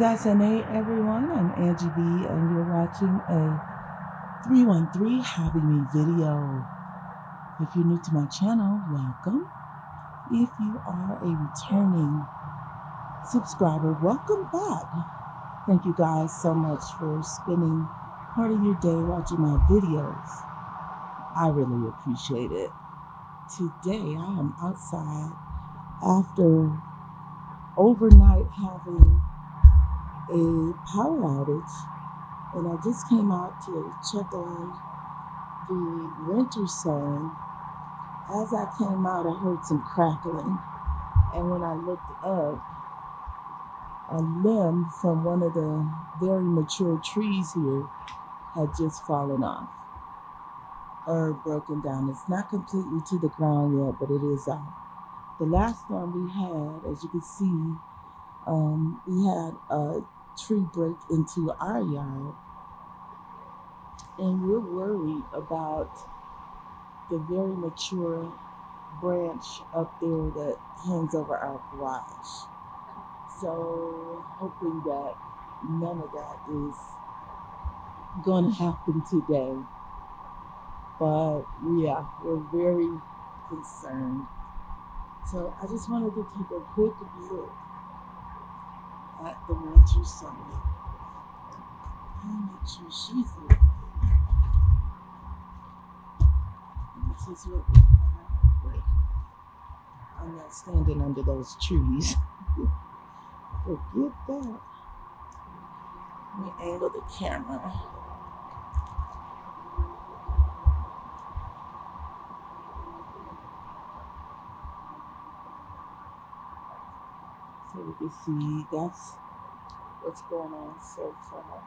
Good everyone. I'm Angie B, and you're watching a 313 Hobby Me video. If you're new to my channel, welcome. If you are a returning subscriber, welcome back. Thank you guys so much for spending part of your day watching my videos. I really appreciate it. Today I am outside after overnight having a power outage, and I just came out to check on the winter sowing. As I came out, I heard some crackling, and when I looked up, a limb from one of the very mature trees here had just fallen off or broken down. It's not completely to the ground yet, but it is out. The last one we had, as you can see, we had a tree break into our yard, and we're worried about the very mature branch up there that hangs over our garage. So hoping that none of that is going to happen today. But yeah, we're very concerned. So I just wanted to take a quick look at the winter sowing. I'll make sure she's okay. This is what we have. Wait, I'm not standing under those trees. Forget that. Let me angle the camera. So we can see that's what's going on so far.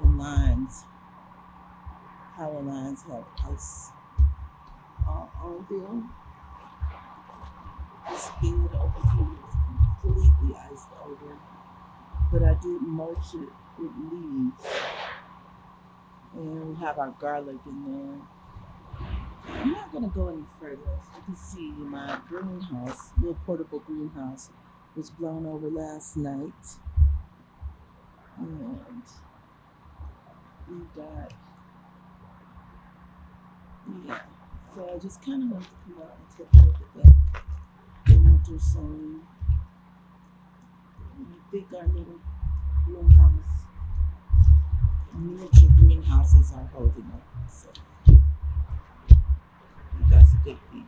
The lines, power lines have ice on them. This field over here is completely iced over, but I did mulch it with leaves, and we have our garlic in there. I'm not going to go any further. As you can see, my greenhouse, little portable greenhouse, was blown over last night, and we got, yeah. So I just kind of want to come out and take a look at that. The winter sowing. I think our little greenhouse, miniature greenhouses are holding up. So that's a good thing.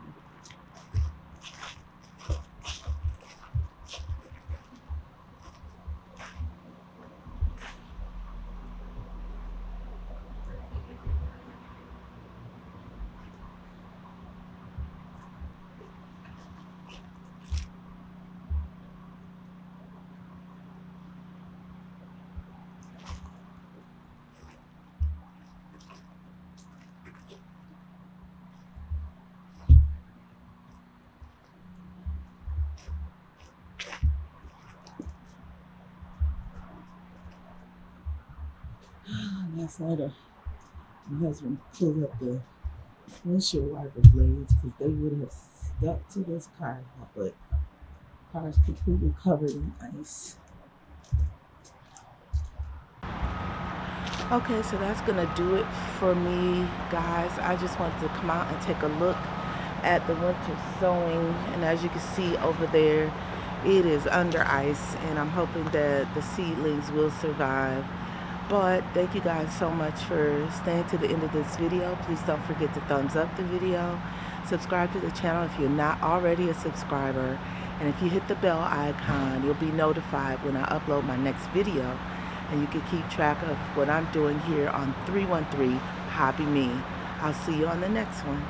Last night, my husband pulled up the windshield wiper blades because they would have stuck to this car, but the car is completely covered in ice. Okay, so that's gonna do it for me, guys. I just wanted to come out and take a look at the winter sowing, and as you can see over there, it is under ice, and I'm hoping that the seedlings will survive. But thank you guys so much for staying to the end of this video. Please don't forget to thumbs up the video. Subscribe to the channel if you're not already a subscriber. And if you hit the bell icon, you'll be notified when I upload my next video. And you can keep track of what I'm doing here on 313 Hobby Me. I'll see you on the next one.